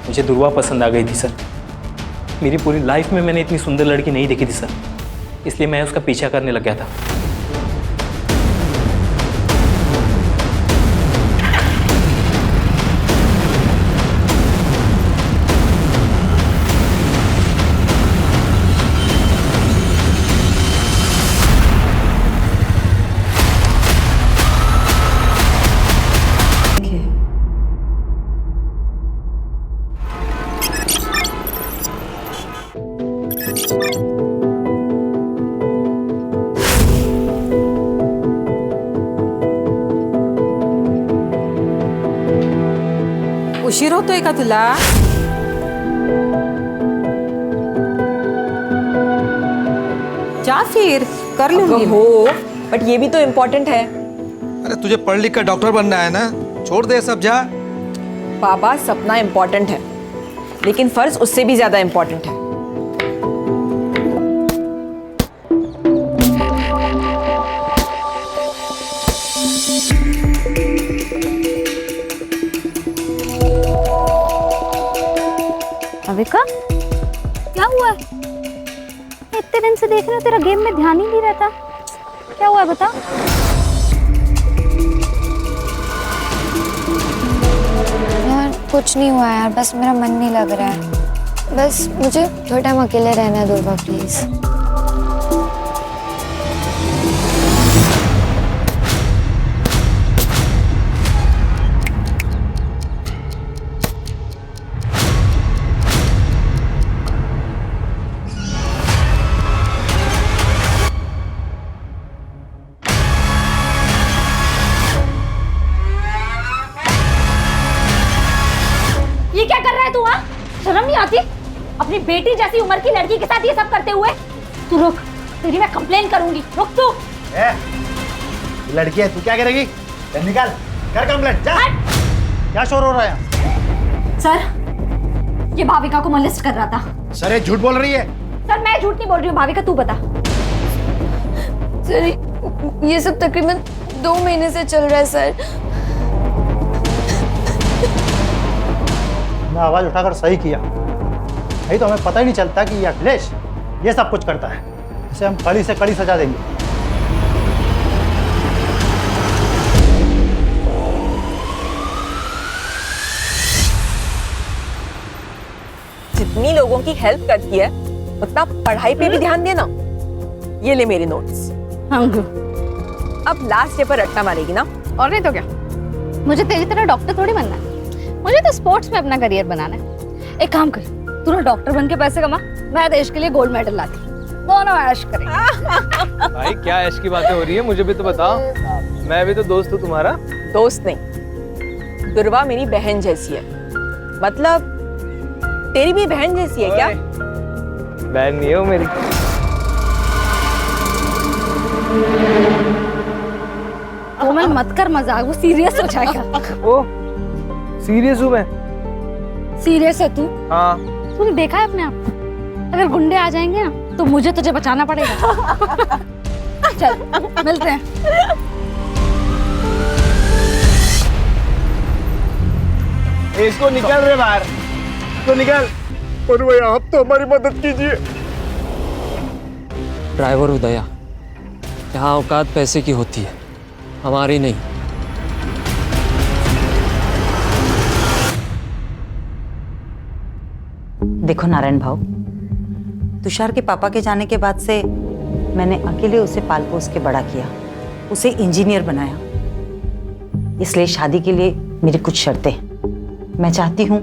मुझे दुर्वा पसंद आ गई थी सर। मेरी पूरी लाइफ में मैंने इतनी सुंदर लड़की नहीं देखी थी सर, इसलिए मैं उसका पीछा करने लग गया था। उशीर होतोय का तुला? जा फिर कर लूंगी। हो, बट ये भी तो इम्पोर्टेंट है। अरे तुझे पढ़ लिख कर डॉक्टर बनना है ना, छोड़ दे सब, जा। बाबा, सपना इम्पोर्टेंट है, लेकिन फर्ज उससे भी ज्यादा इम्पोर्टेंट है। अविका, क्या हुआ? इतने दिन से देख रही हूँ तेरा गेम में ध्यान ही नहीं रहता। क्या हुआ बता? यार कुछ नहीं हुआ यार, बस मेरा मन नहीं लग रहा है। बस मुझे थोड़ा टाइम अकेले रहना दो प्लीज। ये क्या कर रहा है तू? हाँ, शर्म नहीं आती? अपनी बेटी जैसी उम्र की लड़की के साथ ये सब करते हुए? तू रुक, तेरी मैं कंप्लेन करूंगी। रुक तू। लड़की है, तू क्या करेगी? निकाल, कर कंप्लेंट, जा। क्या शोर हो रहा है? सर, ये भाविका को मोलेस्ट कर रहा था। सर, ये झूठ बोल रही है। सर, मैं झूठ नहीं बोल रही हूँ। भाविका, तू बता। सर, ये सब तकरीबन 2 महीने से चल रहा है सर। मैं आवाज उठाकर सही किया, नहीं तो हमें पता ही नहीं चलता कि ये अखिलेश ये सब कुछ करता है। इसे हम कड़ी से कड़ी सजा देंगे। जितनी लोगों की हेल्प करती है, उतना पढ़ाई पे भी ध्यान देना। ये ले मेरे नोट्स। अब लास्ट डे पर रट्टा मारेगी ना? और नहीं तो क्या? मुझे तेरी तरह डॉक्टर थोड़ी बनना है। मुझे तो स्पोर्ट्स में अपना करियर बनाना है। एक काम कर, तू ना डॉक्टर बन के पैसे कमा, मैं देश के लिए गोल्ड मेडल लाती। दोनों ऐश करेंगे। भाई क्या ऐश की बातें हो रही है, मुझे भी तो बताओ। मैं भी तो दोस्त हूँ तुम्हारा। दोस्त नहीं, दुर्वा मेरी बहन जैसी है। मतलब तेरी भी बहन जैसी है क्या? बहन नहीं हो मेरी। कोमल मत कर मजाक, वो सीरियस हो जाएगा। ओ, सीरियस हूँ मैं। सीरियस है तू? हाँ। तूने देखा है अपने आप? अगर गुंडे आ जाएंगे ना तो मुझे तुझे बचाना पड़ेगा। चल मिलते हैं। इसको निकल रहे बाहर, तो निकल। और भैया, आप तो हमारी मदद कीजिए। ड्राइवर उदया, यहाँ औकात पैसे की होती है, हमारी नहीं। देखो नारायण भाऊ, तुषार के पापा के जाने के बाद से मैंने अकेले उसे पाल पोस के बड़ा किया, उसे इंजीनियर बनाया। इसलिए शादी के लिए मेरी कुछ शर्तें। मैं चाहती हूँ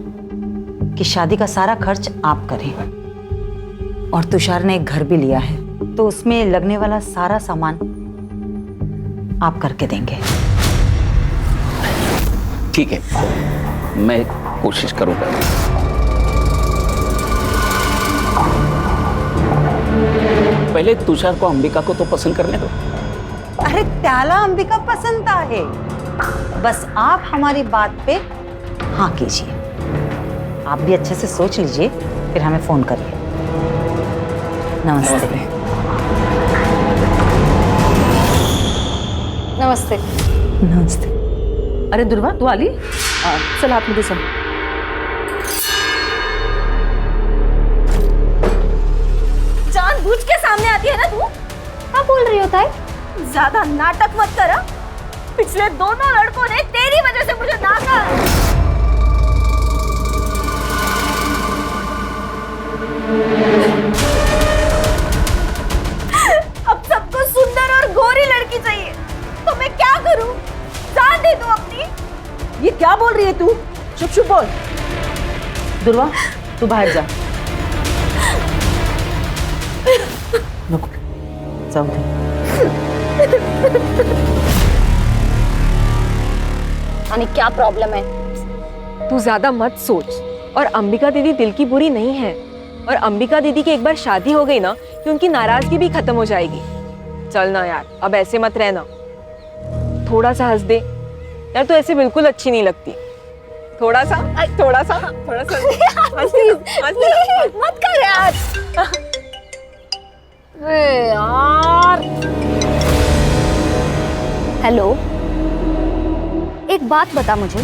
कि शादी का सारा खर्च आप करें, और तुषार ने एक घर भी लिया है, तो उसमें लगने वाला सारा सामान आप करके देंगे। ठीक है, मैं कोशिश करूंगा। पहले तुषार को अंबिका को तो पसंद करने दो। अरे त्याला अंबिका पसंद आहे, बस आप हमारी बात पे हाँ कीजिए। आप भी अच्छे से सोच लीजिए, फिर हमें फोन करिए। नमस्ते। नमस्ते। नमस्ते। अरे दुर्वा, तू आली? चल हाथ में दे सब। बोल रही हो ताई? ज्यादा नाटक मत कर। पिछले दोनों लड़कों ने तेरी वजह से मुझे नाका। अब सबको सुंदर और गोरी लड़की चाहिए, तो मैं क्या करूं? जान दे दूं अपनी? ये क्या बोल रही है तू? चुप चुप बोल। दुर्वा, तू बाहर जा। रुक, जाओ दे। यानी क्या प्रॉब्लम है? तू ज्यादा मत सोच। और अंबिका दीदी दिल की बुरी नहीं है, और अंबिका दीदी की एक बार शादी हो गई ना कि उनकी नाराजगी भी खत्म हो जाएगी। चल ना यार, अब ऐसे मत रहना। थोड़ा सा हंस दे यार, तू ऐसे बिल्कुल अच्छी नहीं लगती। थोड़ा सा हंस दे। मत कर यार। अरे यार। हेलो, एक बात बता मुझे,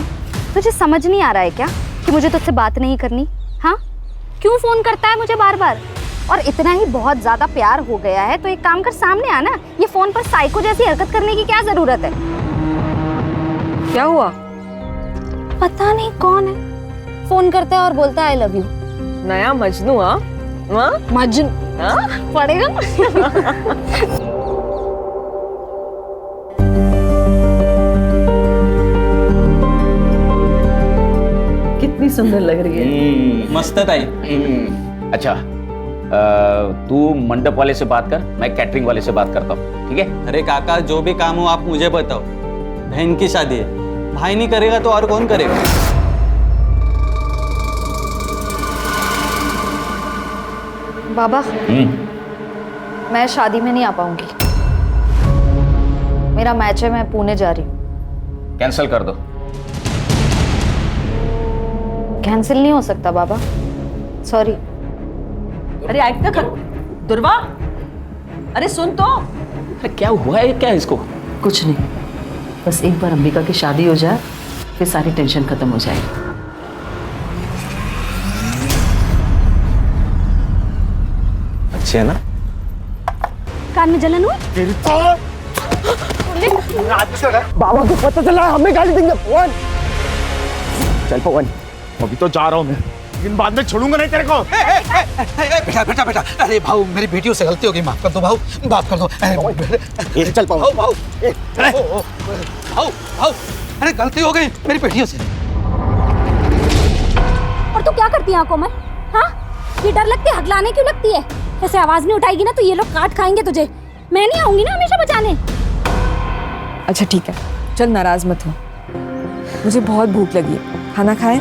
तुझे समझ नहीं आ रहा है क्या कि मुझे तुझसे बात नहीं करनी? हाँ, क्यों फोन करता है मुझे बार बार? और इतना ही बहुत ज्यादा प्यार हो गया है तो एक काम कर, सामने आना। ये फोन पर साइको जैसी हरकत करने की क्या जरूरत है? क्या हुआ? पता नहीं कौन है, फोन करता है और बोलता है आई लव यू। नया मजनू? मजनू पड़ेगा। कितनी सुंदर लग रही है। मस्त है ताई। अच्छा, तू मंडप वाले से बात कर, मैं कैटरिंग वाले से बात करता हूँ, ठीक है? अरे काका, जो भी काम हो आप मुझे बताओ। बहन की शादी है, भाई नहीं करेगा तो और कौन करेगा? बाबा, मैं शादी में नहीं आ पाऊंगी। मेरा मैच है, मैं पुणे जा रही हूँ। कैंसिल कर दो। कैंसिल नहीं हो सकता बाबा, सॉरी। अरे ऐक ना कर दुर्वा, अरे सुन तो। अरे क्या हुआ है क्या इसको? कुछ नहीं, बस एक बार अंबिका की शादी हो जाए फिर सारी टेंशन खत्म हो जाएगी। अच्छी है ना? कान में जलन हुई? बाबा को पता चला, हमें गाली देंगे। पवन, चल पवन, अभी तो जा रहा हूँ मैं, लेकिन बाद में छोड़ूंगा नहीं तेरे को। बेटा बेटा बेटा, अरे भाऊ मेरी बेटियों से गलती हो गई, माफ कर दो भाऊ, माफ कर दो। चल भाऊ भाऊ भाऊ भाऊ, अरे गलती हो गई मेरी बेटियों से। और तू क्या करती है आंखों में? हाँ, ये डर लगती है, हगलाने क्यों लगती है? ऐसे आवाज नहीं उठाएगी ना तो ये लोग काट खाएंगे तुझे। मैं नहीं आऊंगी ना हमेशा बचाने। अच्छा ठीक है, चल नाराज मत हो, मुझे बहुत भूख लगी है, खाना खाए?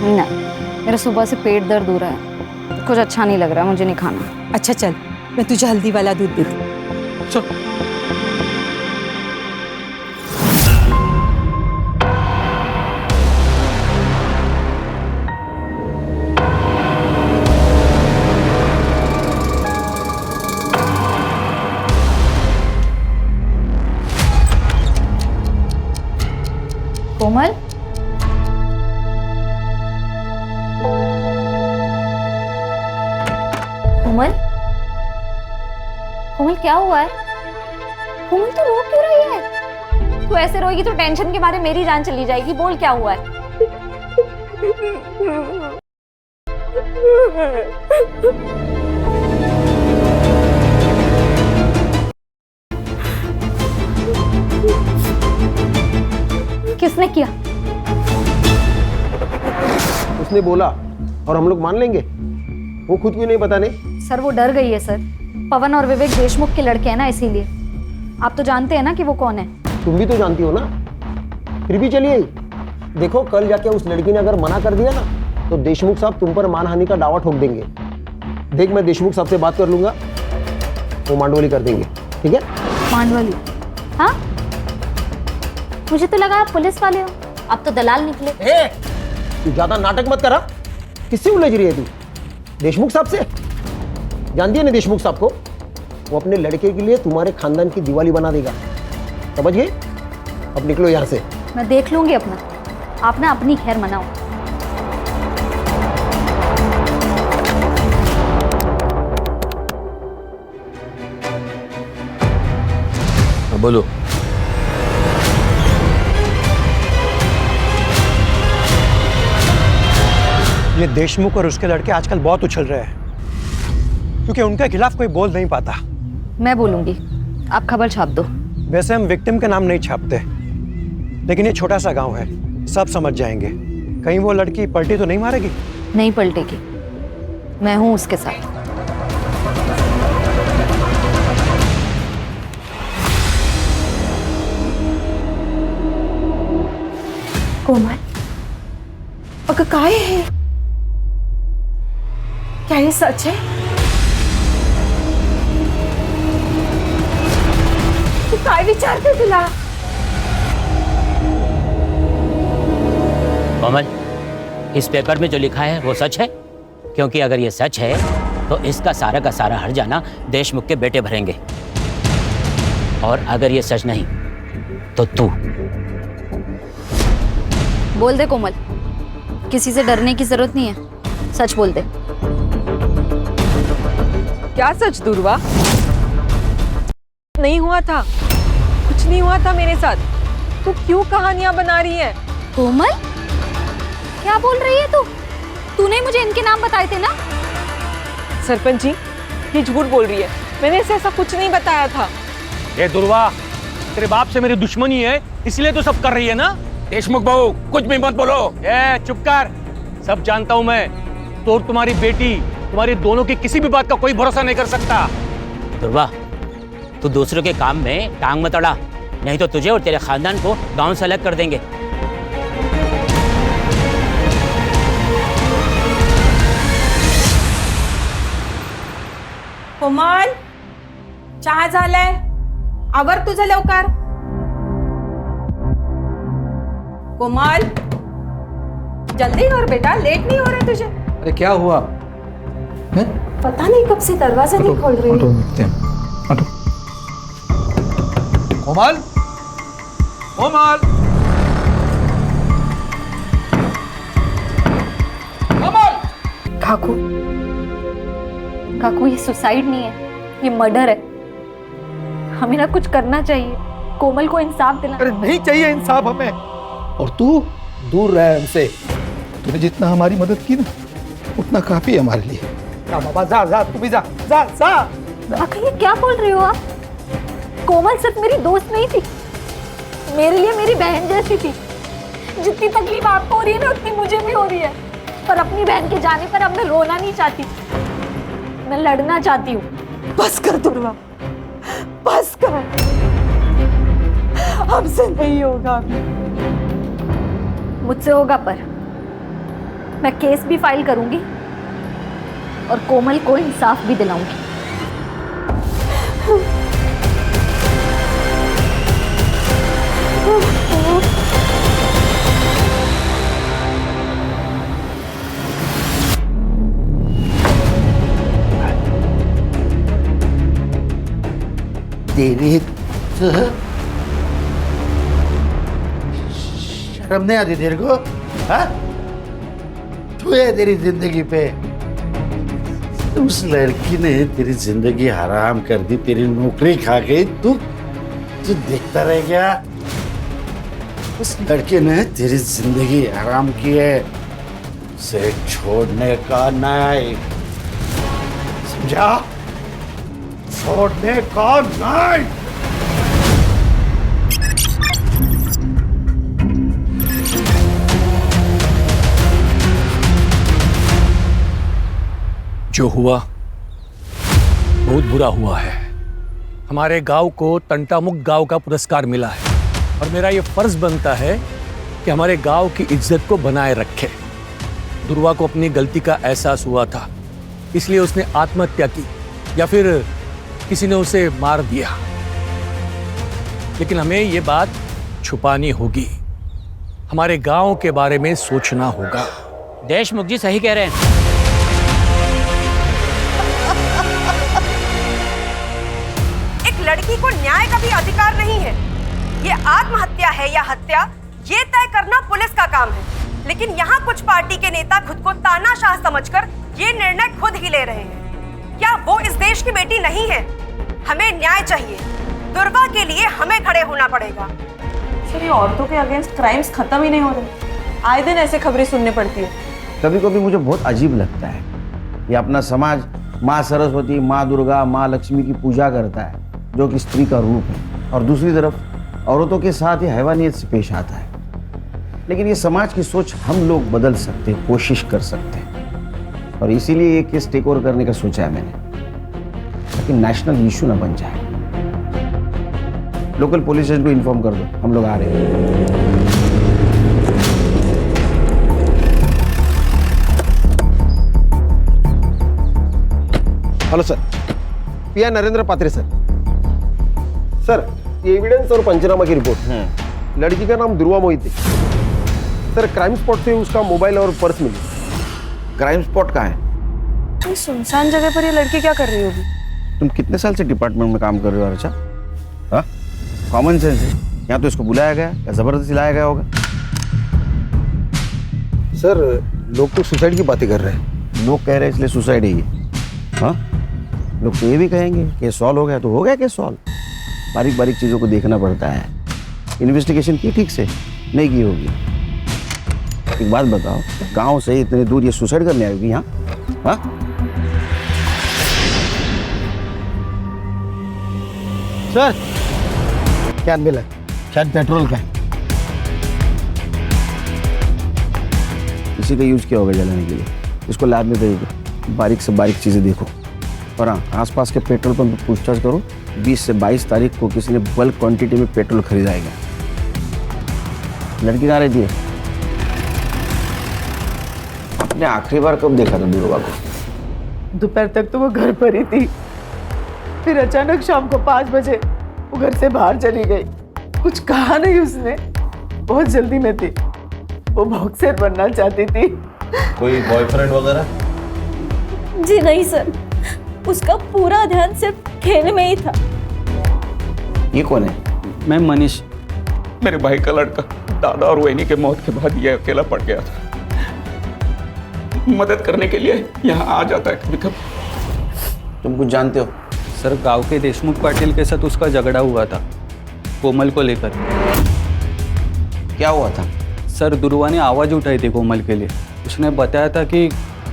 नहीं, मेरा सुबह से पेट दर्द हो रहा है, कुछ अच्छा नहीं लग रहा, मुझे नहीं खाना। अच्छा चल, मैं तुझे हल्दी वाला दूध देती। चल। कोमल, कोमल, कोमल क्या हुआ है? कोमल तू रो क्यों रही है? तू ऐसे रोएगी तो टेंशन के मारे मेरी जान चली जाएगी। बोल क्या हुआ है? किसने किया? उसने बोला और हम लोग मान लेंगे, वो खुद क्यों नहीं बताने? सर वो डर गई है सर, पवन और विवेक देशमुख के लड़के हैं ना, इसीलिए। आप तो जानते हैं ना कि वो कौन है। तुम भी तो जानती हो ना, फिर भी चलिए। देखो कल जाके उस लड़की ने अगर मना कर दिया ना तो देशमुख साहब तुम पर मानहानि का दावा ठोक देंगे। देख मैं देशमुख साहब से बात कर लूंगा, वो मांडवली कर देंगे, ठीक है? मांडवली? हाँ, मुझे तो लगा आप पुलिस वाले हो, आप तो दलाल निकले। तू ज्यादा नाटक मत करा। किससे उलझ रही है तू? देशमुख साहब से? जानती है ना देशमुख साहब को, वो अपने लड़के के लिए तुम्हारे खानदान की दिवाली बना देगा, समझ गए? अब निकलो यहाँ से। मैं देख लूंगी अपना, आप ना अपनी खैर मनाओ। बोलो। ये देशमुख और उसके लड़के आजकल बहुत उछल रहे हैं क्योंकि उनके खिलाफ कोई बोल नहीं पाता। मैं बोलूंगी, आप खबर छाप दो। वैसे हम विक्टिम का नाम नहीं छापते, लेकिन ये छोटा सा गांव है, सब समझ जाएंगे। कहीं वो लड़की पलटी तो नहीं मारेगी? नहीं पलटेगी, मैं हूं उसके साथ। कोमल, अगं काय है? क्या ये सच है? तू काय विचारते तुला? कोमल, इस पेपर में जो लिखा है वो सच है? क्योंकि अगर ये सच है तो इसका सारा का सारा हर्जाना देशमुख के बेटे भरेंगे, और अगर ये सच नहीं तो तू। बोल दे कोमल, किसी से डरने की जरूरत नहीं है, सच बोल दे। क्या सच दुर्वा? नहीं हुआ था, कुछ नहीं हुआ था मेरे साथ। तू क्यों कहानियां बना रही है? कोमल, क्या बोल रही है तू? तूने मुझे इनके नाम बताए थे ना? सरपंच जी, ये झूठ बोल रही है, मैंने इसे ऐसा कुछ नहीं बताया था। ए दुर्वा, तेरे बाप से मेरी दुश्मनी है, इसलिए तो सब कर रही है ना? देशमुख बहू, कुछ भी मत बोलो। ए चुप कर, सब जानता हूं मैं। तो और तुम्हारी बेटी, तुम्हारी दोनों की किसी भी बात का कोई भरोसा नहीं कर सकता। दुर्वा, तू दूसरों के काम में टांग मत अड़ा, नहीं तो तुझे और तेरे खानदान को गांव से अलग कर देंगे। कोमल, चहा झालाय, आवर तुझं लवकर। कोमल, जल्दी कर बेटा, लेट नहीं हो रहा तुझे। अरे क्या हुआ? पता नहीं कब से दरवाजा नहीं खोल रही है। कोमल, कोमल, कोमल। काकू, काकू, ये सुसाइड नहीं है, ये मर्डर है। हमें ना कुछ करना चाहिए, कोमल को इंसाफ दिला। अरे नहीं चाहिए इंसाफ हमें, और तू दूर रह हमसे। तूने जितना हमारी मदद की ना, उतना काफी है हमारे लिए। जा बाबा, जा जा, तू भी जा, जा जा। आखिर ये क्या बोल रहे हो आप? कोमल सिर्फ मेरी दोस्त नहीं थी, मेरे लिए मेरी बहन जैसी थी। जितनी तकलीफ आपको हो रही है ना, उतनी मुझे भी हो रही है। पर अपनी बहन के जाने पर अब मैं रोना नहीं चाहती, मैं लड़ना चाहती हूँ। बस कर दुर्वा, बस कर, हमसे नहीं होगा। मुझसे होगा, पर मैं केस भी फाइल करूंगी और कोमल को इंसाफ भी दिलाऊंगी। तेरी शर्म नहीं आती तेरे को? हाँ? तू है तेरी जिंदगी पे। उस लड़की ने तेरी जिंदगी हराम कर दी, तेरी नौकरी खा गई। तू देखता रह गया? उस लड़के ने तेरी जिंदगी हराम की है, उसे छोड़ने का नहीं, समझा? छोड़ने का नहीं। जो हुआ बहुत बुरा हुआ है। हमारे गांव को तंटामुक्त गांव का पुरस्कार मिला है, और मेरा ये फर्ज बनता है कि हमारे गांव की इज्जत को बनाए रखे। दुर्वा को अपनी गलती का एहसास हुआ था, इसलिए उसने आत्महत्या की, या फिर किसी ने उसे मार दिया। लेकिन हमें ये बात छुपानी होगी, हमारे गांव के बारे में सोचना होगा। देशमुख जी सही कह रहे हैं। एक लड़की को न्याय का भी अधिकार नहीं है। ये आत्महत्या है या हत्या, ये तय करना पुलिस का काम है। लेकिन यहाँ कुछ पार्टी के नेता खुद को तानाशाह समझकर ये निर्णय खुद ही ले रहे हैं। क्या वो इस देश की बेटी नहीं है? हमें न्याय चाहिए। दुर्गा के लिए हमें खड़े होना पड़ेगा। सर ये औरतों के अगेंस्ट क्राइम्स खत्म ही नहीं हो रहे, आए दिन ऐसे खबरें सुनने पड़ती है। कभी कभी मुझे बहुत अजीब लगता है, ये अपना समाज माँ सरस्वती, माँ दुर्गा, माँ लक्ष्मी की पूजा करता है जो कि स्त्री का रूप है, और दूसरी तरफ औरतों के साथ ये हैवानियत से पेश आता है। लेकिन ये समाज की सोच हम लोग बदल सकते हैं, कोशिश कर सकते हैं, और इसीलिए ये केस टेक ओवर करने का सोचा है मैंने, ताकि नेशनल इशू ना बन जाए। लोकल पुलिस स्टेशन को इन्फॉर्म कर दो, हम लोग आ रहे हैं। हेलो सर, पीआई नरेंद्र पात्रे सर। सर ये एविडेंस और पंचनामा की रिपोर्ट। लड़की का नाम दुर्वा मोहिते। सर क्राइम स्पॉट से उसका मोबाइल और पर्स मिली। क्राइम स्पॉट कहाँ है? सुनसान जगह पर ये लड़की क्या कर रही होगी? तुम कितने साल से डिपार्टमेंट में काम कर रहे हो अर्चा? हाँ, कॉमन सेंस है। यहाँ तो इसको बुलाया गया या जबरदस्ती लाया गया होगा? सर लोग तो सुसाइड की बातें कर रहे हैं। लोग कह रहे हैं इसलिए सुसाइड है ये? हाँ, लोग तो ये भी कहेंगे कि सॉल्व हो गया तो हो गया कि सॉल्व। बारीक बारीक चीज़ों को देखना पड़ता है। इन्वेस्टिगेशन की ठीक से नहीं की होगी। एक बात बताओ, गांव से इतने दूर ये सुसाइड करने आएगी यहाँ? हाँ, सर क्या मिला? शायद पेट्रोल का इसी का यूज किया होगा जलाने के लिए। इसको लैब में भेज दो, बारीक से बारीक चीज़ें देखो। और हाँ, आसपास के पेट्रोल पंप पर पूछताछ करो। 20 से 22 तारीख को किसी ने बल्क क्वांटिटी में पेट्रोल खरीदाएगा। लड़की कहाँ रहती है? आपने आखिरी बार कब देखा था दुर्गा को? दोपहर तक तो वो घर पर ही थी, फिर अचानक शाम को 5 बजे वो घर से बाहर चली गई। कुछ कहा नहीं उसने, बहुत जल्दी में थी। वो बॉक्सर बनना चाहती थी। कोई बॉयफ्रेंड वगैरह? जी नहीं सर, उसका पूरा ध्यान सिर्फ खेल में ही था। ये कौन है? मैं मनीष। मेरे भाई का लड़का। दादा और वहीनी के मौत के बाद ये अकेला पड़ गया था। मदद करने के लिए यहाँ आ जाता है कभी कभी। तुम कुछ जानते हो? सर गांव के देशमुख पाटिल के साथ उसका झगड़ा हुआ था, कोमल को लेकर। क्या हुआ था? सर दुर्वा ने आवाज़ उठाई थी कोमल के लिए। उसने बताया था कि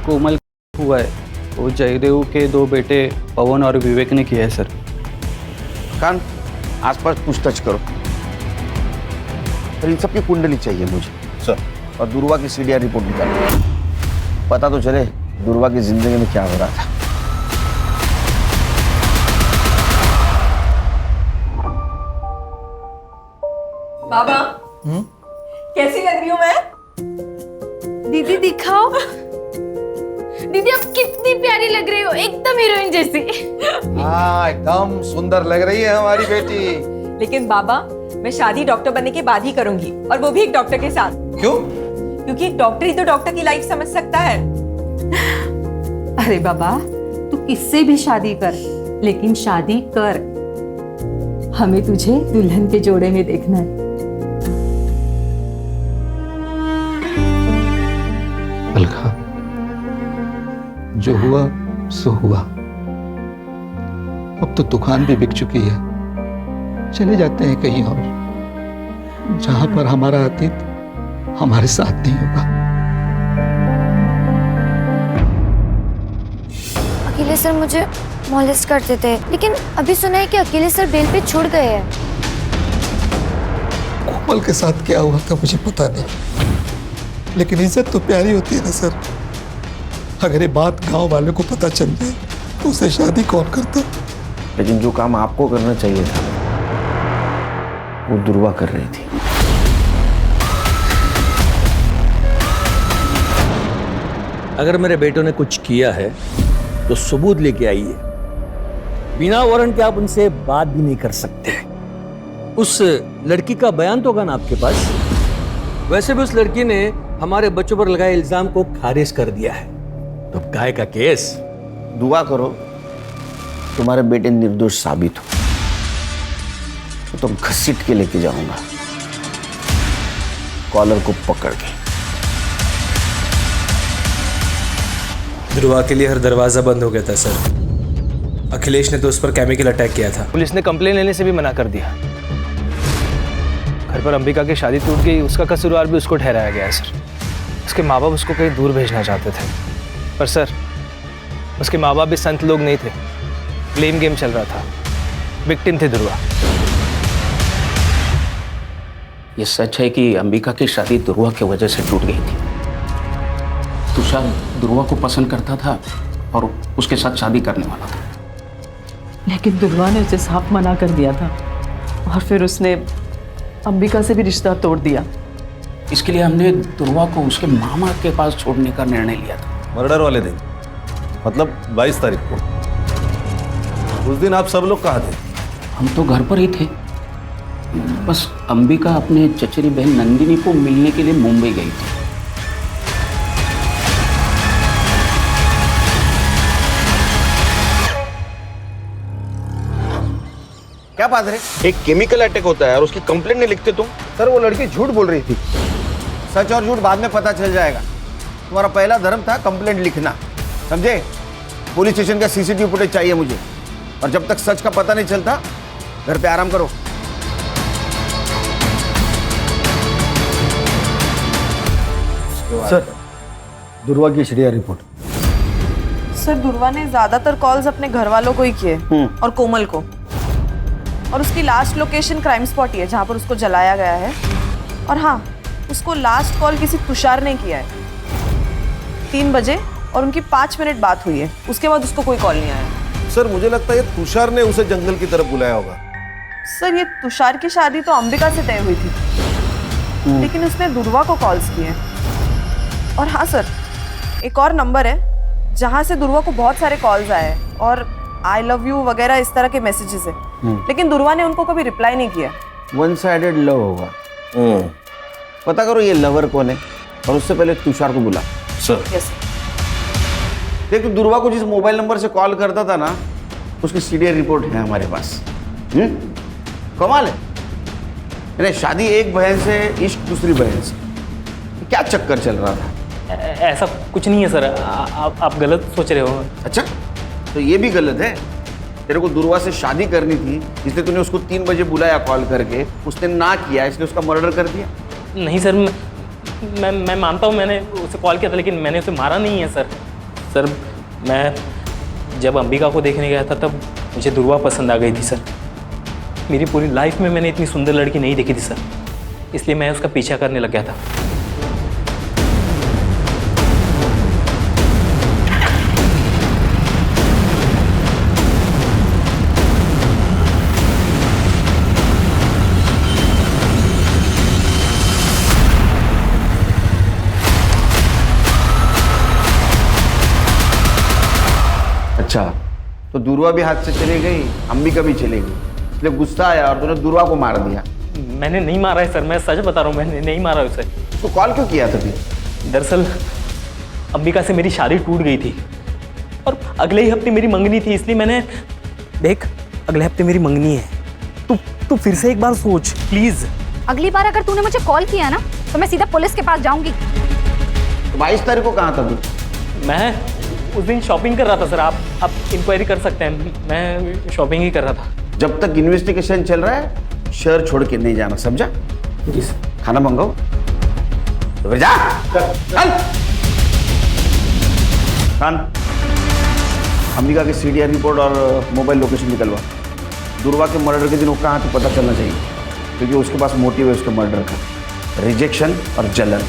कोमल हुआ है, वो जयदेव के 2 बेटे पवन और विवेक ने किया है। सर कान आसपास पूछताछ करो, और इन सबकी कुंडली चाहिए मुझे सर, और दुर्वा की सीडीआर रिपोर्ट निकालो। पता तो चले दुर्वा की जिंदगी में क्या हो रहा था। बाबा कैसी लग रही हूँ मैं? दीदी दिखाओ। दीदी आप कितनी प्यारी लग रही हो, एकदम हीरोइन जैसी। हाँ एकदम सुंदर लग रही है हमारी बेटी। लेकिन बाबा मैं शादी डॉक्टर बनने के बाद ही करूंगी, और वो भी एक डॉक्टर के साथ। क्यों? क्योंकि एक डॉक्टर ही तो डॉक्टर की लाइफ समझ सकता है। अरे बाबा तू किससे भी शादी कर, लेकिन शादी कर। हमें तुझे दुल्हन के जोड़े में देखना है। अलका, जो हुआ सो हुआ। अब तो दुकान भी बिक चुकी है। चले जाते हैं कहीं और, जहां पर हमारा अतीत हमारे साथ नहीं होगा। अकेले सर मुझे मॉलेस्ट करते थे, लेकिन अभी सुना है कि अकेले सर बेल पे छूट गए हैं। कोमल के साथ क्या हुआ था मुझे पता नहीं, लेकिन इज्जत तो प्यारी होती है ना सर। अगर ये बात गांव वालों को पता चल जाए तो उसे शादी कौन करता? लेकिन जो काम आपको करना चाहिए था वो दुर्वा कर रही थी। अगर मेरे बेटों ने कुछ किया है तो सबूत लेके आइए। बिना वारंट के आप उनसे बात भी नहीं कर सकते। उस लड़की का बयान तो होगा ना आपके पास? वैसे भी उस लड़की ने हमारे बच्चों पर लगाए इल्जाम को खारिज कर दिया है, तो काय का केस? दुआ करो तुम्हारे बेटे निर्दोष साबित हो, तो घसीट के लेके जाऊंगा कॉलर को पकड़ के। ध्रुवा के लिए हर दरवाजा बंद हो गया था सर। अखिलेश ने तो उस पर केमिकल अटैक किया था। पुलिस ने कंप्लेन लेने से भी मना कर दिया। घर पर अंबिका की शादी टूट गई, उसका कसूरवार भी उसको ठहराया गया है सर। उसके माँ बाप उसको कहीं दूर भेजना चाहते थे, पर सर उसके माँ बाप भी संत लोग नहीं थे। ब्लेम गेम चल रहा था, विक्टिम थे ध्रुवा। ये सच है कि अंबिका की शादी ध्रुवा की वजह से टूट गई थी। तुषार ध्रुवा को पसंद करता था और उसके साथ शादी करने वाला था, लेकिन ध्रुवा ने उसे साफ मना कर दिया था और फिर उसने अंबिका से भी रिश्ता तोड़ दिया। इसके लिए हमने ध्रुवा को उसके मामा के पास छोड़ने का निर्णय लिया था। मर्डर वाले दिन, मतलब 22 तारीख को। उस दिन आप सब लोग कहाँ थे? हम तो घर पर ही थे, बस अंबिका अपने चचेरी बहन नंदिनी को मिलने के लिए मुंबई गई थी। क्या बात है? एक केमिकल अटैक होता है और उसकी कंप्लेंट नहीं लिखते तुम? सर वो लड़की झूठ बोल रही थी। सच और झूठ बाद में पता चल जाएगा। तुम्हारा पहला धर्म था कंप्लेंट लिखना, समझे? पुलिस स्टेशन का सीसीटीवी फुटेज चाहिए मुझे, और जब तक सच का पता नहीं चलता घर पे आराम करो। सर दुर्वा की एचडीआर रिपोर्ट। सर ध्रुवा ने ज्यादातर कॉल्स अपने घर वालों को ही किए और कोमल को, और उसकी लास्ट लोकेशन क्राइम स्पॉट ही है जहाँ पर उसको जलाया गया है। और हाँ, उसको लास्ट कॉल किसी तुषार ने किया है 3 बजे, और उनकी 5 मिनट बात हुई है। उसके बाद उसको कोई कॉल नहीं आया। सर मुझे लगता है ये तुषार ने उसे जंगल की तरफ बुलाया होगा। सर ये तुषार की शादी तो अंबिका से तय हुई थी, लेकिन उसने ध्रुवा को कॉल्स किए। और हाँ सर, एक और नंबर है जहाँ से ध्रुवा को बहुत सारे कॉल्स आए हैं और आई लव यू वगैरह इस तरह के मैसेजेस है, लेकिन ध्रुवा ने उनको कभी रिप्लाई नहीं किया। वन साइडेड लव होगा। पता करो ये लवर कौन है, और उससे पहले तुषार को बुला। Sir yes. देख दुर्वा को जिस मोबाइल नंबर से कॉल करता था ना, उसकी सीडीआर रिपोर्ट है हमारे पास। कमाल है। शादी एक बहन से, इश्क दूसरी बहन से, क्या चक्कर चल रहा था? ऐसा कुछ नहीं है सर, आप गलत सोच रहे हो। अच्छा, तो ये भी गलत है। तेरे को दुर्वा से शादी करनी थी, इसलिए तूने उसको 3 बजे बुलाया कॉल करके, उसने ना किया इसलिए उसका मर्डर कर दिया। नहीं सर, मैं मानता हूँ मैंने उसे कॉल किया था, लेकिन मैंने उसे मारा नहीं है सर। सर मैं जब अंबिका को देखने गया था तब मुझे ध्रुवा पसंद आ गई थी सर। मेरी पूरी लाइफ में मैंने इतनी सुंदर लड़की नहीं देखी थी सर, इसलिए मैं उसका पीछा करने लग गया था। अच्छा, तो दुर्वा भी हाथ से चली गई, अंबिका भी चली गई, इसलिए गुस्सा आया और तूने दुर्वा को मार दिया। मैंने नहीं मारा है सर, मैं सच बता रहा हूँ, मैंने नहीं मारा उसे। तो कॉल क्यों किया था फिर? दरअसल अंबिका से मेरी शादी टूट गई थी और अगले ही हफ्ते मेरी मंगनी थी, इसलिए मैंने देख अगले हफ्ते मेरी मंगनी है, तू फिर से एक बार सोच प्लीज। अगली बार अगर तूने मुझे कॉल किया ना तो मैं सीधा पुलिस के पास जाऊंगी। 22 तारीख को कहाँ था तू? मैं उस दिन शॉपिंग कर रहा था सर, आप इंक्वायरी कर सकते हैं, मैं शॉपिंग ही कर रहा था। जब तक इन्वेस्टिगेशन चल रहा है शहर छोड़ के नहीं जाना, समझा? जी सर। खाना मंगाओ तो फिर जा। चल खान, अंबिका की सीडीआर रिपोर्ट और मोबाइल लोकेशन निकलवा। दुर्वा के मर्डर के दिन वो कहाँ तो पता चलना चाहिए, क्योंकि उसके पास मोटिव है उसके मर्डर का, रिजेक्शन और जलन।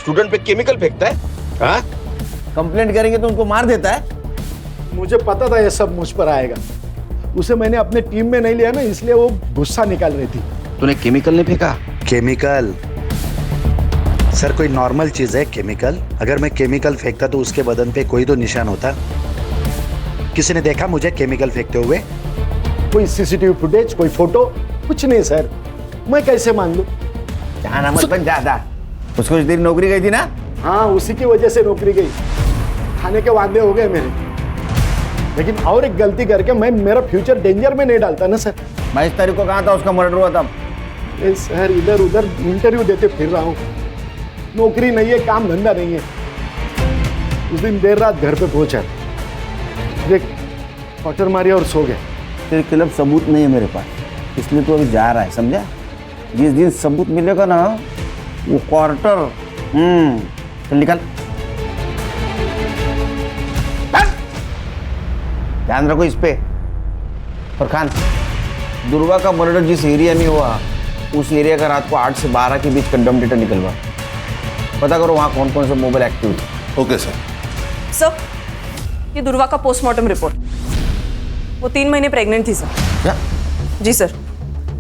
स्टूडेंट पे केमिकल फेंकता है, हाँ? कंप्लेंट करेंगे तो उनको मार देता है। मुझे पता था ये सब मुझ पर आएगा। उसे मैंने अपने टीम में नहीं लिया ना, इसलिए वो गुस्सा निकाल रही थी। तूने केमिकल नहीं फेंका? केमिकल सर कोई नॉर्मल चीज है केमिकल? अगर मैं केमिकल फेंकता तो उसके बदन पे कोई तो निशान होता। किसी ने देखा मुझे केमिकल फेंकते हुए? कोई सीसीटीवी फुटेज, कोई फोटो, कुछ नहीं सर। मैं कैसे मान लूं? जहां मत बन ज्यादा। उसको कुछ देर नौकरी गई थी ना? हाँ, उसी की वजह से नौकरी गई। खाने के वादे हो गए मेरे, लेकिन और एक गलती करके मैं मेरा फ्यूचर डेंजर में नहीं डालता ना सर। 22 तारीख को कहाँ था उसका मर्डर हुआ था? सर इधर उधर इंटरव्यू देते फिर रहा हूँ, नौकरी नहीं है, काम धंधा नहीं है। उस दिन देर रात घर पे पहुंचा, देख क्वार्टर मारिया और सो गए। तेरे खिलाफ सबूत नहीं है मेरे पास, इसलिए तू अभी जा रहा है, समझा? जिस दिन सबूत मिलेगा ना वो क्वार्टर चल निकल। ध्यान रखो इस पे। फरखान, दुर्गा का मर्डर जिस एरिया में हुआ उस एरिया का रात को 8 से 12 के बीच कंडम डेटा निकलवा। पता करो वहाँ कौन कौन से मोबाइल एक्टिव थे। Okay sir. सर, ये दुर्वा का पोस्टमार्टम रिपोर्ट। वो 3 महीने प्रेग्नेंट थी सर। क्या? जी सर।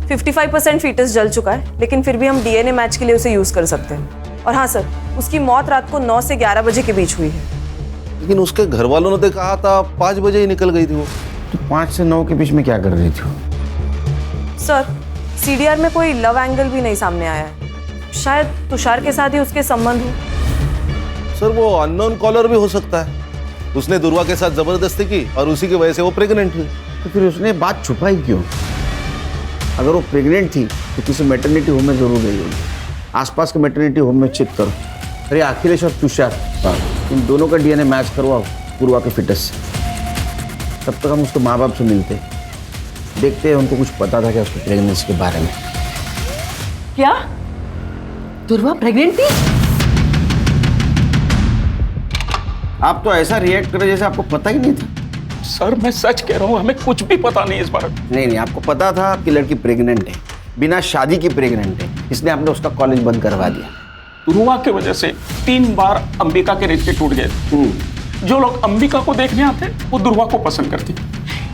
55% फीटस जल चुका है, लेकिन फिर भी हम डीएनए मैच के लिए उसे यूज कर सकते हैं। और हाँ सर, उसकी मौत रात को 9 से 11 बजे के बीच हुई है। लेकिन उसके घर वालों ने तो कहा था 5 बजे ही निकल गई थी वो। तो 5 से 9 के बीच में क्या कर रही थी? सर, सीडीआर में कोई लव एंगल भी नहीं सामने आया है। शायद तुषार के साथ ही उसके संबंध हो। सर वो अननोन कॉलर भी हो सकता है। उसने दुर्वा के साथ जबरदस्ती की और उसी की वजह से वो प्रेग्नेंट हुई। तो फिर उसने बात छुपाई क्यों? अगर वो प्रेग्नेंट थी तो किसी मैटरनिटी होम में जरूर गई होगी। आसपास के मैटरनिटी होम में चेक करो। अरे अखिलेश और तुषार, इन दोनों का डीएनए मैच करवाओ पूर्वा के फिटनेस से। तब तक हम उसके माँ बाप से मिलते, देखते हैं उनको कुछ पता था क्या उसकी प्रेगनेंसी के बारे में। क्या दुर्वा प्रेग्नेंट थी? आप तो ऐसा रिएक्ट कर रहे जैसे आपको पता ही नहीं था। सर मैं सच कह रहा हूँ, हमें कुछ भी पता नहीं इस बारे में। नहीं, आपको पता था कि लड़की प्रेग्नेंट है, बिना शादी की प्रेग्नेंट है, इसलिए आपने उसका कॉलेज बंद करवा दिया। दुर्वा की वजह से 3 बार अंबिका के रिश्ते टूट गए। जो लोग अंबिका को देखने आते वो दुर्वा को पसंद करते,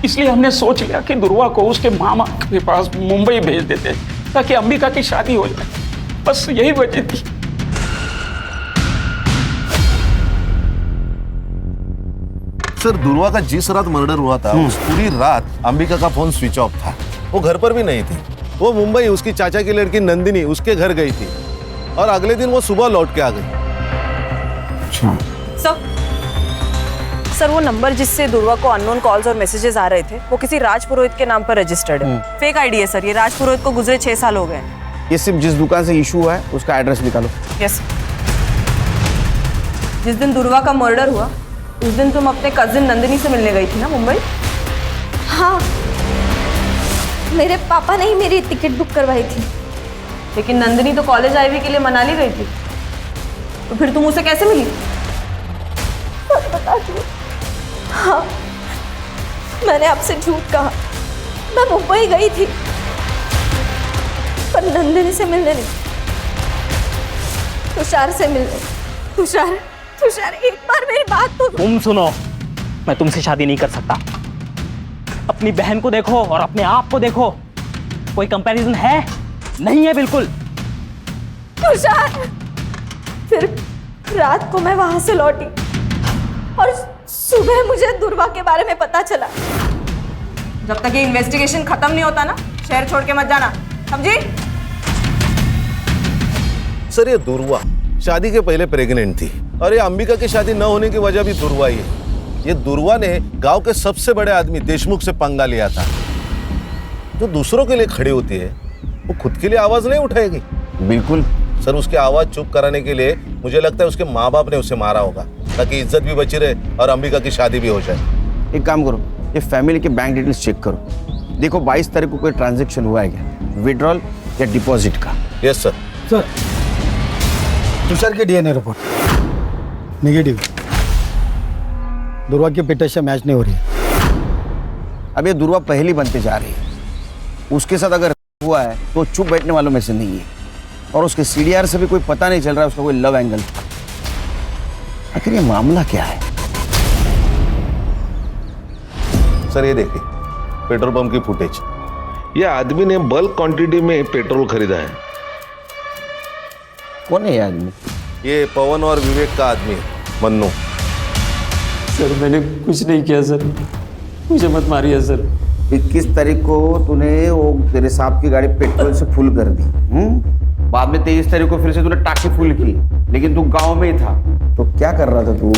इसलिए हमने सोच लिया कि दुर्वा को उसके मामा के पास मुंबई भेज देते ताकि अंबिका की शादी हो जाए। बस यही वजह थी। सर दुर्वा का जिस रात मर्डर हुआ था उस पूरी रात अंबिका का फोन स्विच ऑफ था। वो घर पर भी नहीं थी। वो मुंबई उसकी चाचा की लड़की नंदिनी उसके घर गई थी और अगले दिन वो सुबह लौट के आ गई। सर, वो नंबर जिससे दुर्वा को अननोन कॉल्स और मैसेजेस आ रहे थे वो किसी राज पुरोहित के नाम पर रजिस्टर्ड है। फेक आईडी है सर। ये राज पुरोहित को गुजरे 6 साल हो गए। ये सिर्फ जिस दुकान से इशू हुआ है उसका एड्रेस निकालो। यस। जिस दिन दुर्वा का मर्डर हुआ उस दिन तुम अपने कजिन नंदिनी से मिलने गई थी ना मुंबई? हाँ, मेरे पापा ने ही मेरी टिकट बुक करवाई थी। लेकिन नंदिनी तो कॉलेज आईवी के लिए मनाली गई थी, तो फिर तुम उसे कैसे मिली? बता दो। हाँ, मैंने आपसे झूठ कहा। मैं मुंबई गई थी पर नंदिनी से मिलने नहीं, तुषार से मिलने। तुषार, एक बार मेरी बात तो तुम सुनो, मैं तुमसे शादी नहीं कर सकता। अपनी बहन को देखो और अपने आप को देखो, कोई कंपैरिजन है? नहीं है बिल्कुल। तुषार, फिर रात को मैं वहां से लौटी और सुबह मुझे दुर्वा के बारे में पता चला। जब तक ये इन्वेस्टिगेशन खत्म नहीं होता ना, शहर छोड़ के मत जाना, समझी? सर ये दुर्वा शादी के पहले प्रेग्नेंट थी और ये अंबिका की शादी न होने की वजह भी दुर्वा ही है। ये दुर्वा ने गांव के सबसे बड़े आदमी देशमुख से पंगा लिया था। जो दूसरों के लिए खड़ी होती है वो खुद के लिए आवाज नहीं उठाएगी। बिल्कुल सर, उसकी आवाज चुप कराने के लिए मुझे लगता है उसके माँ बाप ने उसे मारा होगा ताकि इज्जत भी बची रहे और अंबिका की शादी भी हो जाए। एक काम करो, ये फैमिली के बैंक डिटेल्स चेक करो। देखो 22 तारीख को कोई ट्रांजैक्शन हुआ है क्या, विड्रॉल या डिपॉजिट का? Yes sir. सर तुषार के डीएनए रिपोर्ट नेगेटिव। दुर्वा की पिटा से मैच नहीं हो रही है। अब ये दुर्वा पहली बनते जा रही है। उसके साथ अगर हुआ है तो चुप बैठने वालों में से नहीं है। और उसके सीडीआर से भी कोई पता नहीं चल रहा है उसका कोई लव एंगल। आखिर ये मामला क्या है? सर ये देखिए पेट्रोल पंप की फुटेज। ये आदमी ने बल्क क्वांटिटी में पेट्रोल खरीदा है। कौन है ये आदमी? ये पवन और विवेक का आदमी है, मन्नू। सर मैंने कुछ नहीं किया सर, मुझे मत मारिए सर। 21 तारीख को तूने वो तेरे साहब की गाड़ी पेट्रोल से फुल कर दी। बाद में 23 तारीख को फिर से तूने टाकी फुल की, लेकिन तू गांव में ही था। तो क्या कर रहा था तू?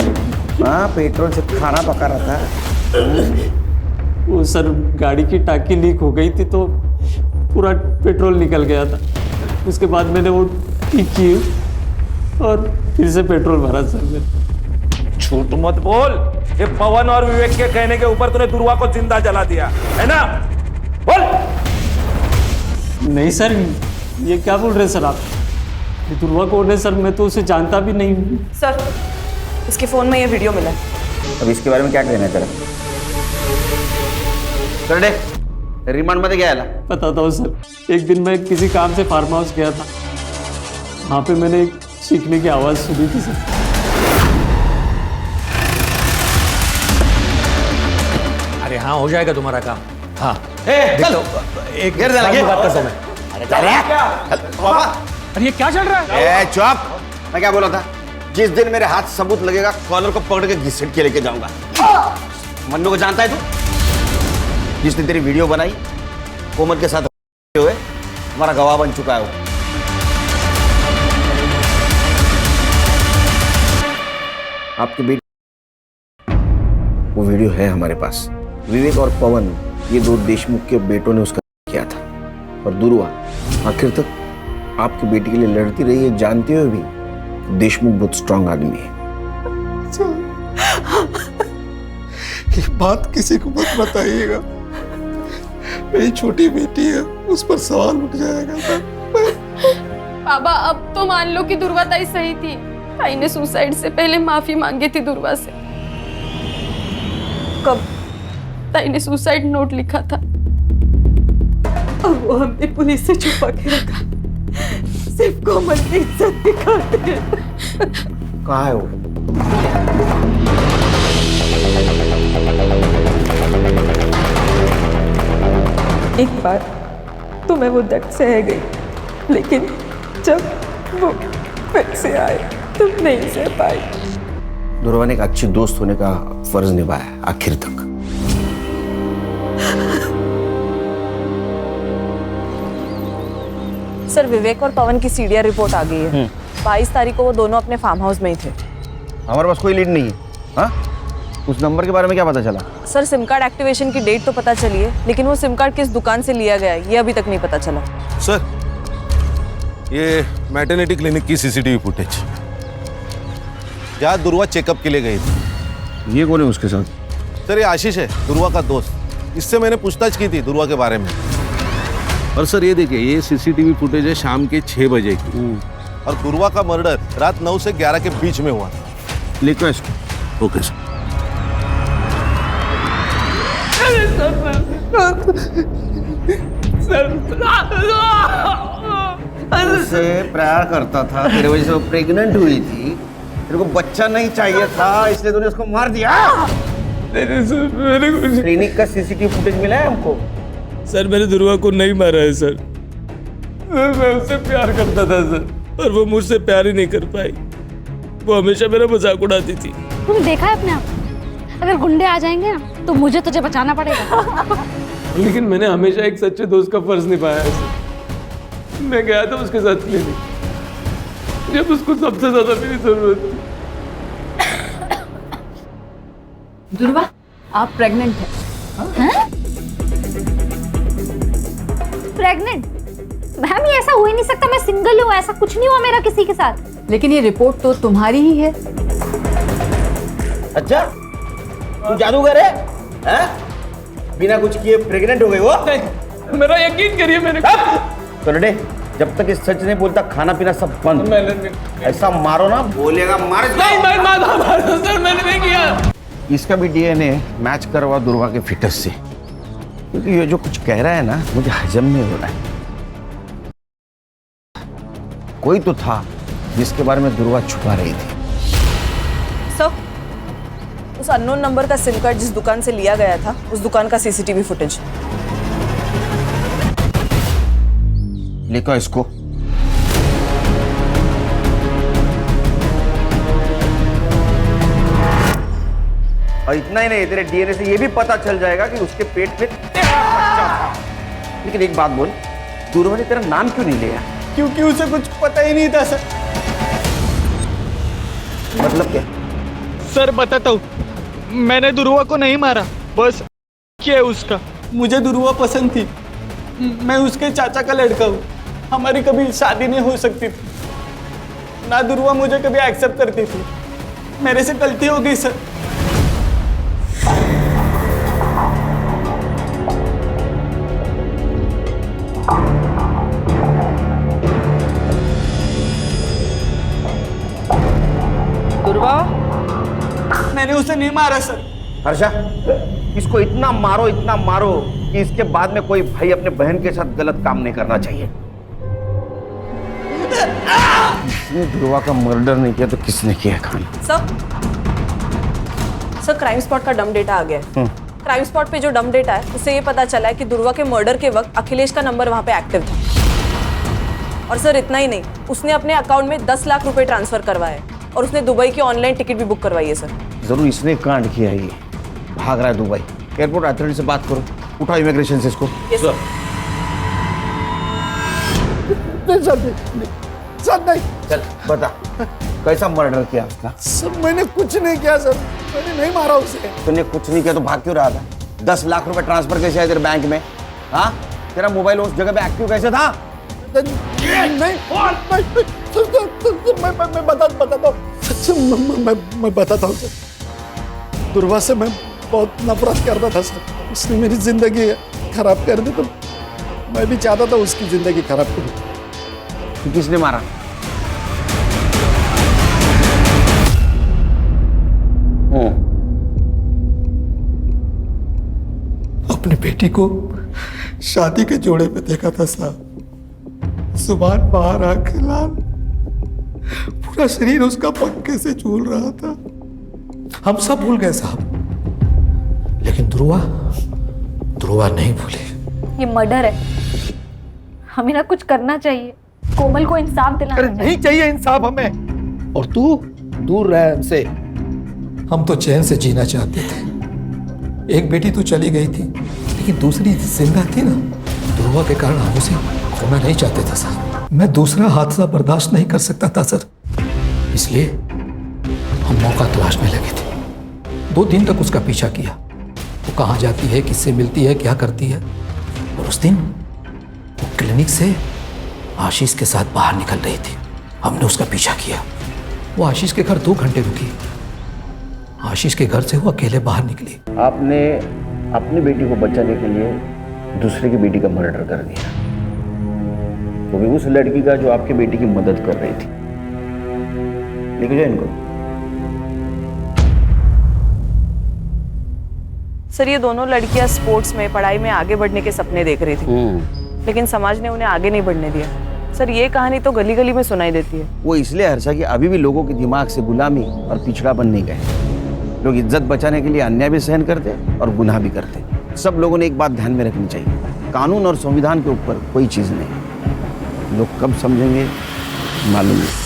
हाँ, पेट्रोल से खाना पका रहा था। वो सर गाड़ी की टाकी लीक हो गई थी तो पूरा पेट्रोल निकल गया था। उसके बाद मैंने वो ठीक की और फिर से पेट्रोल भरा सर। झूठ मत बोल। ये पवन और विवेक के कहने के ऊपर तूने दुर्वा को जिंदा जला दिया है ना? बोल। नहीं सर, ये क्या बोल रहे हैं सर आप? ये दुर्वा कौन है सर? मैं तो उसे जानता भी नहीं हूँ। सर, इसके फोन में ये वीडियो मिला है। अब इसके बारे में क्या कहना है तेरा? रिमांड मध्ये घ्यायला बताता हूँ सर। एक दिन मैं किसी काम से फार्म हाउस गया था। वहाँ पे मैंने एक चीखने की आवाज़ सुनी थी सर। अरे हाँ, हो जाएगा तुम्हारा काम। हाँ चल एक गिर बात करता हूँ मैं। अरे बाबा, अरे ये क्या चल रहा है? चुप। मैं क्या बोला था? जिस दिन मेरे हाथ सबूत लगेगा, कॉलर को पकड़ के घसीट के लेके जाऊंगा। मन्नू को जानता है तू? जिसने तेरी वीडियो बनाई, कोमल के साथ हुए, हमारा गवाह बन चुका है वो। आपके बेटे वो वीडियो है हमारे पास। विवेक और पवन, ये दो देशमुख के बेटों ने उसका किया था। और दुर्वा आखिर तक आपकी बेटी के लिए लड़ती रही है, जानते हुए भी देशमुख बहुत स्ट्रांग आदमी है। ये बात किसी को मत बताइएगा। मेरी छोटी बेटी है, उस पर सवाल उठ जाएगा। बाबा, अब तो मान लो कि दुर्वा ताई सही थी। ताई ने सुसाइड से पहले माफी मांगी थी दुर्वा से। कब? ताई ने सुसाइड नोट लिखा था। अब वो हमने पुलिस से छुपा के रखा, सिर्फ कोमल की इज्जत दिखाते हैं। कहाँ है वो? एक बार तो मैं वो दर्द सह गई, लेकिन जब वो फिर से आए तो नहीं सह पाई। दुर्वा ने एक अच्छी दोस्त होने का फर्ज निभाया आखिर तक। सर, विवेक और पवन की सीडीआर रिपोर्ट आ गई है। 22 तारीख को वो दोनों अपने फार्म हाउस में ही थे। हमारे पास कोई लीड नहीं है। हाँ? उस नंबर के बारे में क्या पता चला? सर, सिम कार्ड एक्टिवेशन की डेट तो पता चली है, लेकिन वो सिम कार्ड किस दुकान से लिया गया है ये अभी तक नहीं पता चला। सर, ये मैटरनिटी क्लिनिक की सीसीटीवी फुटेज, जहाँ दुर्वा चेकअप के लिए गई थी। ये कौन है उसके साथ? सर, ये आशीष है, दुर्वा का दोस्त। इससे मैंने पूछताछ की थी दुर्वा के बारे में। और सर ये देखिए, ये सीसीटीवी फुटेज है शाम के 6 बजे की। और दुर्वा का मर्डर रात 9 से 11 के बीच में हुआ। लिखो इसको। Okay sir. उससे प्यार करता था, तेरे वजह से वो प्रेग्नेंट हुई थी। तेरे को बच्चा नहीं चाहिए था, इसलिए तूने उसको मार दिया। क्लिनिक का सीसीटीवी फुटेज मिला है हमको। सर, मैंने दुर्वा को नहीं मारा है सर। मैं उससे प्यार करता था सर, और वो मुझसे प्यार ही नहीं कर पाई। वो हमेशा मेरा मजाक उड़ाती थी। तुम देखा है अपने आप? अगर गुंडे आ जाएंगे ना तो मुझे तुझे बचाना पड़ेगा। लेकिन मैंने हमेशा एक सच्चे दोस्त का फर्ज निभाया है सर। मैं गया था उसके साथ क्लिनिक, जब उसको सबसे ज्यादा मेरी जरूरत थी। दुर्वा, आप प्रेग्नेंट हैं? प्रेग्नेंट? मैम, ये ऐसा हो ही नहीं सकता। मैं सिंगल हूँ, ऐसा कुछ नहीं हुआ मेरा किसी के साथ। लेकिन ये रिपोर्ट तो तुम्हारी ही है। अच्छा, तू जादूगर है? हैं? बिना कुछ किए प्रेग्नेंट हो गई वो? मेरा यकीन करिए, मैंने करडे, जब तक इस सच नहीं बोलता खाना पीना सब बंद। ऐसा मारो ना, बोलेगा मार। सर, मैंने नहीं किया। इसका भी डीएनए मैच करवा दुर्वा के फिटस से, क्योंकि ये जो कुछ कह रहा है ना, मुझे हजम नहीं हो रहा है। कोई तो था जिसके बारे में दुर्वा छुपा रही थी। सर, उस अननोन नंबर का सिम कार्ड जिस दुकान से लिया गया था, उस दुकान का सीसीटीवी फुटेज। लिखो इसको। और इतना ही नहीं, तेरे डीएनए से ये भी पता चल जाएगा कि उसके पेट में तेरा बच्चा था। लेकिन एक बात बोल, दुर्वा ने तेरा नाम क्यों नहीं लिया? क्योंकि उसे कुछ पता ही नहीं था सर। मतलब क्या? सर, बताता हूँ। मैंने दुर्वा को नहीं मारा, बस किया उसका। मुझे दुर्वा पसंद थी। मैं उसके चाचा का लड़का हूँ। हमारी कभी शादी नहीं हो सकती थी। ना दुर्वा मुझे कभी एक्सेप्ट करती थी। मेरे से गलती हो गई सर। दुर्वा, मैंने उसे नहीं मारा सर। हर्षा, इसको इतना मारो कि इसके बाद में कोई भाई अपने बहन के साथ गलत काम नहीं करना चाहिए। इसने ध्रुवा का मर्डर नहीं किया तो किसने किया खान? सर क्राइम स्पॉट का डम डेटा आ गया है। क्राइम स्पॉट पे जो डम डेटा है उससे ये पता चला है कि दुर्वा के मर्डर के वक्त अखिलेश का नंबर वहाँ पे एक्टिव था। और सर इतना ही नहीं, उसने अपने अकाउंट में 10 लाख रुपए ट्रांसफर करवाए और उसने दुबई की ऑनलाइन टिकट भी बुक करवाई है सर। जरूर इसने कांड किया है, ये भाग रहा है दुबई। एयरपोर्ट अथॉरिटी से बात करो, उठाओ इमिग्रेशन से इसको। सर नहीं। चल बता, कैसा मर्डर किया उसका? सर मैंने कुछ नहीं किया सर, मैंने नहीं मारा उसे। तूने कुछ नहीं किया तो भाग क्यों रहा था? 10 लाख रुपए ट्रांसफर कैसे है तेरे बैंक में? हाँ, तेरा मोबाइल उस जगह पे एक्टिव कैसे था? मैं बताता हूँ सर। दुर्वा से मैं बहुत नफरत करता था सर। उसने मेरी जिंदगी खराब कर दी, तो मैं भी चाहता था उसकी जिंदगी खराब करूं। तो किसने मारा? अपनी बेटी को शादी के जोड़े पे देखा था साहब। जुबान बाहर आंखें लाल, पूरा शरीर उसका पंखे से झूल रहा था। हम सब भूल गए साहब, लेकिन ध्रुवा नहीं भूले। ये मर्डर है, हमें ना कुछ करना चाहिए। कोमल को इंसाफ दिलाना चाहिए। नहीं चाहिए इंसाफ हमें। और तू दूर रह हमसे। हम तो चैन से जीना चाहते थे। एक बेटी तो चली गई थी, लेकिन दूसरी जिंदा थी ना। ध्रुवा के कारण हम उसे खोना नहीं चाहते थे साहब। मैं दूसरा हादसा बर्दाश्त नहीं कर सकता था सर, इसलिए हम मौका तलाशने लगे थे। 2 दिन तक उसका पीछा किया। वो कहाँ जाती है, किससे मिलती है, क्या करती है। और उस दिन वो क्लिनिक से आशीष के साथ बाहर निकल रही थी। हमने उसका पीछा किया। वो आशीष के घर 2 घंटे रुकी। आशीष के घर से वो अकेले बाहर निकली। आपने अपनी बेटी को बचाने के लिए दूसरे की बेटी का मर्डर कर दिया, वो भी उस लड़की का जो आपकी बेटी की मदद कर रही थी। लेके जाओ इनको। सर ये दोनों लड़कियां स्पोर्ट्स में, पढ़ाई में आगे बढ़ने के सपने देख रही थी, लेकिन समाज ने उन्हें आगे नहीं बढ़ने दिया। सर ये कहानी तो गली गली में सुनाई देती है। वो इसलिए हर्षा कि अभी भी लोगों के दिमाग से गुलामी और पिछड़ापन नहीं गए। लोग इज्जत बचाने के लिए अन्याय भी सहन करते और गुनाह भी करते। सब लोगों ने एक बात ध्यान में रखनी चाहिए, कानून और संविधान के ऊपर कोई चीज नहीं। लोग कब समझेंगे मालूम नहीं।